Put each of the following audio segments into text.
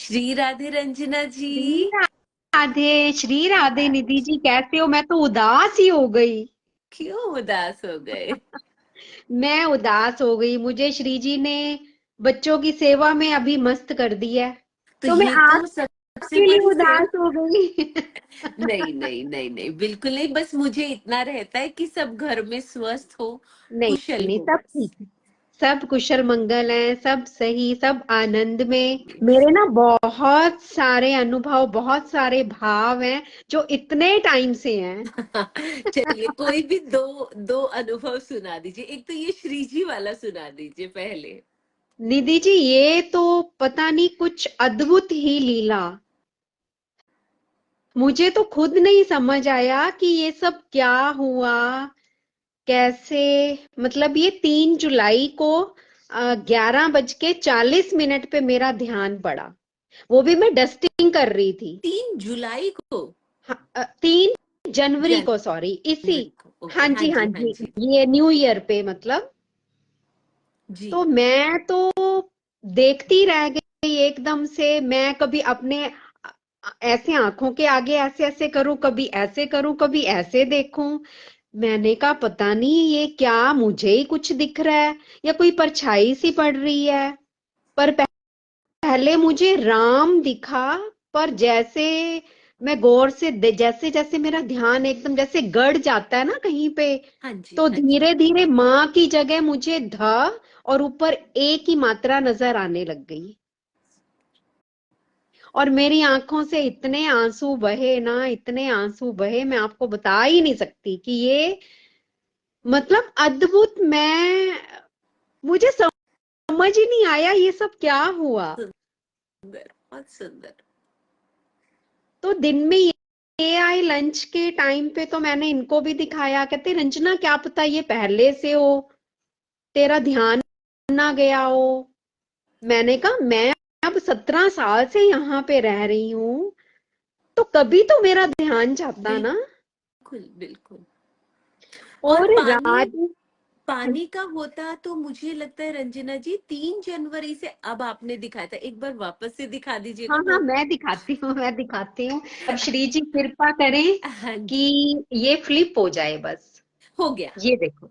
श्री राधे रंजना जी। श्री राधे, श्री राधे निधि जी, कैसे हो? मैं तो उदास ही हो गई। क्यों उदास हो गए? मैं उदास हो गई। मुझे श्री जी ने बच्चों की सेवा में अभी मस्त कर दिया है। तो तो मैं ये तो सबसे आपके लिए बड़ी उदास सेवा। हो गई। नहीं नहीं नहीं नहीं, बिल्कुल नहीं। बस मुझे इतना रहता है कि सब घर में स्वस्थ हो, नहीं, कुशल नहीं, हो सब बस। ठीक है। सब कुशल मंगल हैं, सब सही, सब आनंद में। मेरे ना बहुत सारे अनुभव, बहुत सारे भाव हैं जो इतने टाइम से हैं। चलिए, कोई भी दो दो अनुभव सुना दीजिए। एक तो ये श्री जी वाला सुना दीजिए पहले। निधि जी, ये तो पता नहीं, कुछ अद्भुत ही लीला। मुझे तो खुद नहीं समझ आया कि ये सब क्या हुआ, कैसे। मतलब ये 3 जुलाई को 11:40 पे मेरा ध्यान पड़ा। वो भी मैं डस्टिंग कर रही थी। 3 जुलाई को? 3 जनवरी को, सॉरी, इसी। जनवरी को, ओके, हाँ हाँ जी, हाँ जी हाँ जी। जी। ये न्यू ईयर पे मतलब। जी। तो मैं तो देखती रह गई एकदम से। मैं कभी अपने ऐसे आंखों के आगे ऐसे ऐसे करूं, कभी ऐसे करूं, कभी ऐसे देखूं। मैंने कहा पता नहीं ये क्या, मुझे ही कुछ दिख रहा है या कोई परछाई सी पड़ रही है। पर पहले मुझे राम दिखा। पर जैसे मैं गौर से जैसे जैसे मेरा ध्यान एकदम जैसे गड़ जाता है ना कहीं पे, हाँ जी तो हाँ जी। धीरे धीरे माँ की जगह मुझे ध और ऊपर ए की मात्रा नजर आने लग गई। और मेरी आंखों से इतने आंसू बहे ना, इतने आंसू बहे, मैं आपको बता ही नहीं सकती कि ये मतलब अद्भुत। मुझे समझ ही नहीं आया ये सब क्या हुआ। सुंदर, बहुत सुंदर। तो दिन में ये आई लंच के टाइम पे, तो मैंने इनको भी दिखाया। कहते रंजना, क्या पता ये पहले से हो, तेरा ध्यान ना गया हो। मैंने कहा मैं अब 17 साल से यहाँ पे रह रही हूँ, तो कभी तो मेरा ध्यान जाता ना। बिल्कुल बिल्कुल। और और पानी, रात। पानी का होता तो मुझे लगता है रंजना जी 3 जनवरी से अब आपने दिखाया था, एक बार वापस से दिखा दीजिएगा हाँ, हाँ, वो। मैं दिखाती हूँ, मैं दिखाती हूँ। अब श्री जी कृपा करें हाँ कि जी। ये फ्लिप हो जाए बस। हो गया। ये देखो।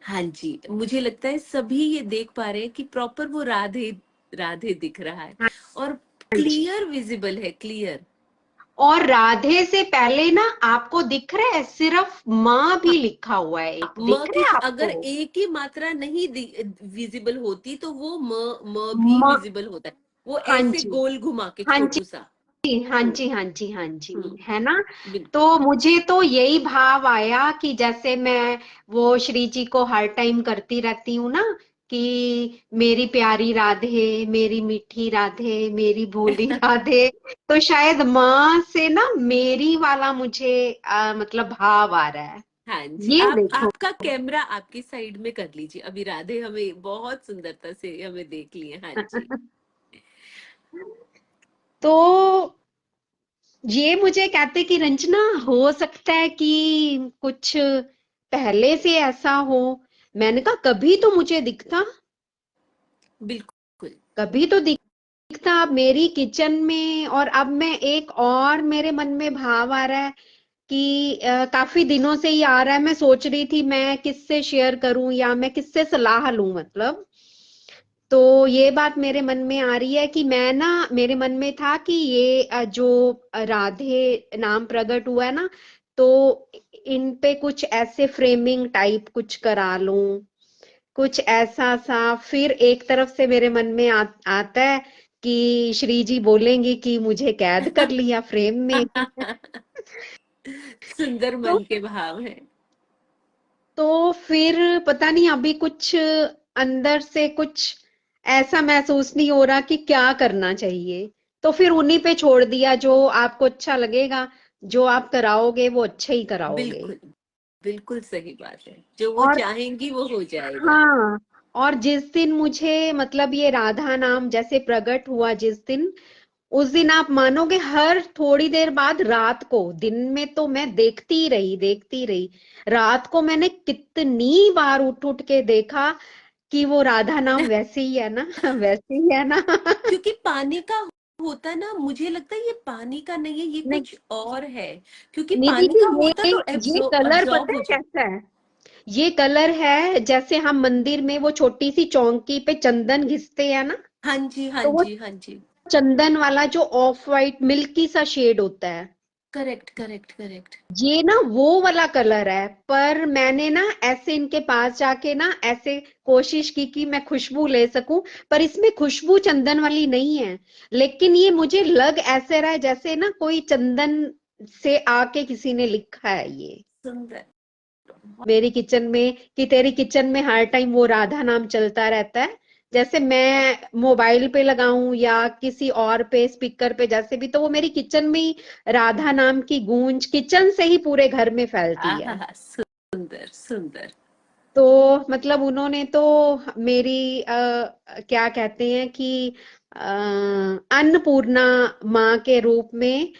हाँ जी, मुझे लगता है सभी ये देख पा रहे हैं कि प्रॉपर वो राधे राधे दिख रहा है। हाँ और जी। क्लियर विजिबल है, क्लियर। और राधे से पहले ना आपको दिख रहा है, सिर्फ माँ भी लिखा हुआ है, एक म दिख की रहा है अगर आपको? एक ही मात्रा नहीं विजिबल होती तो वो म भी माँ। विजिबल होता है। वो हाँ ऐसे जी, गोल घुमा के हाँ छोटू सा। जी, हाँ हम्म। जी, हाँ जी, हाँ जी, हम्म। है ना? बिल्कुल। तो मुझे तो यही भाव आया कि जैसे मैं वो श्री जी को हर टाइम करती रहती हूँ ना, कि मेरी प्यारी राधे, मेरी मीठी राधे, मेरी भोली राधे। तो शायद माँ से ना मेरी वाला मुझे मतलब भाव आ रहा है। हाँ जी, ये आप देखो। आपका कैमरा आपकी साइड में कर लीजिए। अभी राधे हमें बहुत सुंदरता से हमें देख लिए। हाँ जी। तो ये मुझे कहते कि रंजना, हो सकता है कि कुछ पहले से ऐसा हो। मैंने कहा कभी तो मुझे दिखता, बिल्कुल। कभी तो दिखता। अब मेरी किचन में, और अब मैं एक और मेरे मन में भाव आ रहा है कि काफी दिनों से ही आ रहा है। मैं सोच रही थी मैं किससे शेयर करूं या मैं किससे सलाह लूं मतलब। तो ये बात मेरे मन में आ रही है कि मैं ना, मेरे मन में था कि ये जो राधे नाम प्रकट हुआ है ना, तो इन पे कुछ ऐसे फ्रेमिंग टाइप कुछ करा लूं, कुछ ऐसा सा। फिर एक तरफ से मेरे मन में आता है कि श्री जी बोलेंगे कि मुझे कैद कर लिया फ्रेम में। सुंदर तो मन के भाव है। तो फिर पता नहीं, अभी कुछ अंदर से कुछ ऐसा महसूस नहीं हो रहा कि क्या करना चाहिए। तो फिर उन्हीं पे छोड़ दिया, जो आपको अच्छा लगेगा, जो आप कराओगे वो अच्छा ही कराओगे। बिल्कुल बिल्कुल सही बात है, जो वो और चाहेंगी वो हो जाएगा। हाँ, और जिस दिन मुझे मतलब ये राधा नाम जैसे प्रकट हुआ जिस दिन, उस दिन आप मानोगे हर थोड़ी देर बाद रात को, दिन में तो मैं देखती ही रही, देखती रही। रात को मैंने कितनी बार उठ उठ के देखा कि वो राधा नाम वैसे ही है ना, वैसे ही है ना। क्योंकि पानी का होता ना, मुझे लगता है ये पानी का नहीं है, ये नहीं कुछ और है, क्योंकि निधि पानी जी, का होता तो ये कलर एब्जॉर्ब पता हो है जाता। कैसा है? ये कलर है जैसे हम मंदिर में वो छोटी सी चौकी पे चंदन घिसते हैं ना, हाँ जी, हाँ तो वो जी, हाँ जी। चंदन वाला जो ऑफ वाइट मिल्की सा शेड होता है, करेक्ट, करेक्ट, करेक्ट। ये ना वो वाला कलर है। पर मैंने ना ऐसे इनके पास जाके ना ऐसे कोशिश की कि मैं खुशबू ले सकूं, पर इसमें खुशबू चंदन वाली नहीं है। लेकिन ये मुझे लग ऐसे रहा है जैसे ना कोई चंदन से आके किसी ने लिखा है ये सुंदर। मेरी किचन में, कि तेरी किचन में हर टाइम वो राधा नाम चलता रहता है। जैसे मैं मोबाइल पे लगाऊं या किसी और पे स्पीकर पे, जैसे भी, तो वो मेरी किचन में ही राधा नाम की गूंज किचन से ही पूरे घर में फैलती है। आहा, सुंदर, सुंदर। तो मतलब उन्होंने तो मेरी क्या कहते हैं कि अन्नपूर्णा माँ के रूप में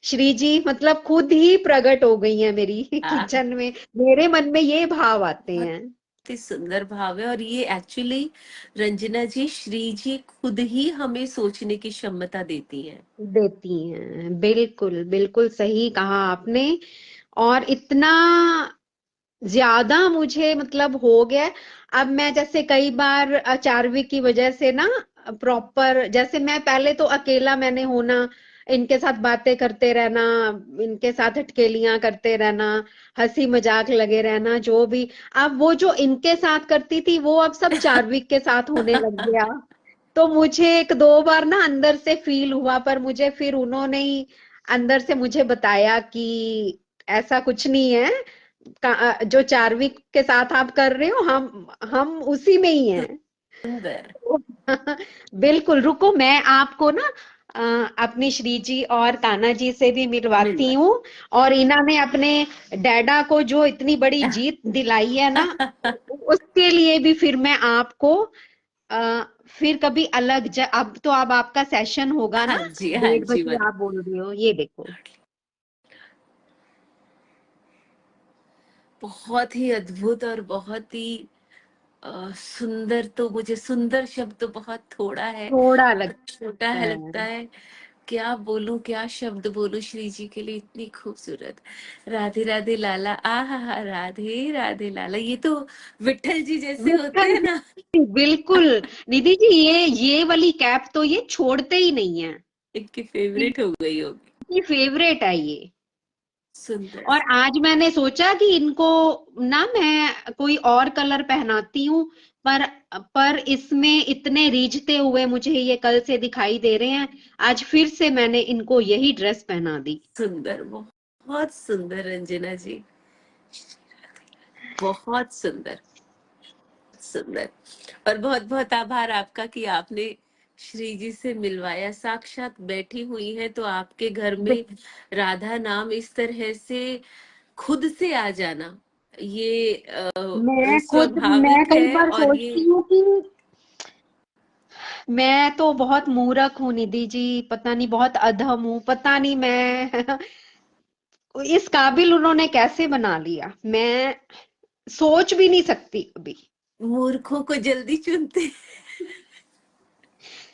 श्री जी मतलब खुद ही प्रकट हो गई हैं मेरी आहा, किचन में। मेरे मन में ये भाव आते बहुत हैं। ही सुंदर भाव है, और ये एक्चुअली रंजना जी, श्री जी खुद ही हमें सोचने की क्षमता देती हैं। देती हैं, बिल्कुल बिल्कुल सही कहा आपने। और इतना ज्यादा मुझे मतलब हो गया है। अब मैं जैसे कई बार चार्विक की वजह से ना प्रॉपर, जैसे मैं पहले तो अकेला मैंने होना, इनके साथ बातें करते रहना, इनके साथ अटकेलियां करते रहना, हंसी मजाक लगे रहना, जो भी। अब वो जो इनके साथ करती थी वो अब सब चार्विक के साथ होने लग गया। तो मुझे एक दो बार ना अंदर से फील हुआ, पर मुझे फिर उन्होंने ही अंदर से मुझे बताया कि ऐसा कुछ नहीं है। जो चार्विक के साथ आप कर रहे हो, हम उसी में ही हैं। सुंदर। बिल्कुल, रुको मैं आपको ना अपनी श्री जी और कान्हा जी से भी मिलवाती मिलवा। हूँ। और इन्होंने अपने डैडा को जो इतनी बड़ी जीत दिलाई है ना, उसके लिए भी फिर मैं आपको अ, फिर कभी अलग अब तो अब आपका सेशन होगा हाँ ना, जी, हाँ 1:30 जी, बजे आप बोल रहे हो, ये देखो। बहुत ही अद्भुत और बहुत ही सुंदर। तो मुझे सुंदर शब्द तो बहुत थोड़ा है थोड़ा और छोटा लगता है है। लगता है। क्या बोलूं, क्या शब्द बोलूं श्री जी के लिए, इतनी खूबसूरत। राधे राधे लाला, आहा हा, राधे राधे लाला, ये तो विठल जी जैसे होते विठल हैं ना। जी, बिल्कुल। निधि जी, ये वाली कैप तो ये छोड़ते ही नहीं है। इनकी फेवरेट हो गई होगी। इनकी फेवरेट है ये। सुंदर। और आज मैंने सोचा कि इनको ना मैं कोई और कलर पहनाती हूँ, पर इसमें इतने रीझते हुए मुझे ये कल से दिखाई दे रहे हैं। आज फिर से मैंने इनको यही ड्रेस पहना दी। सुंदर, बहुत सुंदर रंजना जी, बहुत सुंदर, सुंदर। और बहुत बहुत आभार आपका कि आपने श्री जी से मिलवाया। साक्षात बैठी हुई है तो आपके घर में राधा नाम इस तरह से खुद से आ जाना, ये मैं स्वाभाविक कई है। बार और ये सोचती हूँ कि मैं तो बहुत मूर्ख हूँ निधि जी, पता नहीं, बहुत अधम हूँ, पता नहीं मैं इस काबिल उन्होंने कैसे बना लिया, मैं सोच भी नहीं सकती अभी। मूर्खों को जल्दी चुनते।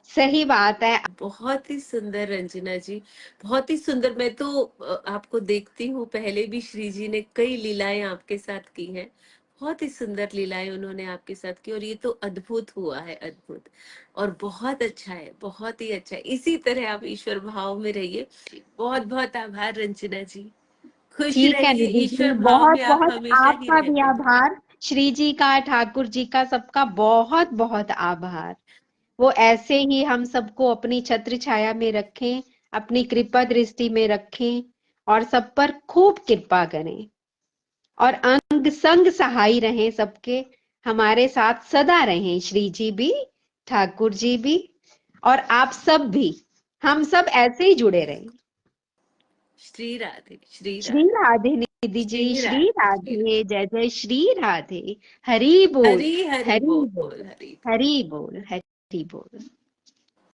सही बात है। बहुत ही सुंदर रंजना जी, बहुत ही सुंदर। मैं तो आपको देखती हूँ, पहले भी श्री जी ने कई लीलाएं आपके साथ की हैं। बहुत ही सुंदर लीलाएं उन्होंने आपके साथ की, और ये तो अद्भुत हुआ है, अद्भुत। और बहुत अच्छा है, बहुत ही अच्छा है। इसी तरह आप ईश्वर भाव में रहिए। बहुत बहुत आभार रंजना जी। खुश ठीक है रहिए, निधि जी, ईश्वर भाव बहुत में आप बहुत हमेशा ही आपका भी रहते हैं। आभार। श्री जी का, ठाकुर जी का, सबका बहुत बहुत आभार। वो ऐसे ही हम सबको अपनी छत्र छाया में रखें, अपनी कृपा दृष्टि में रखें, और सब पर खूब कृपा करें। और अंग संग सहाय रहें सबके, हमारे साथ सदा रहें श्री जी भी, ठाकुर जी भी, और आप सब भी। हम सब ऐसे ही जुड़े रहें। श्री राधे, श्री श्री राधे, राधे निधि जी, श्री श्री राधे, श्री राधे, राधे। जय जय श्री राधे। हरि बोल, हरी हरि हरि बोल, बोल, हरी। हरि बोल, हरि बोल।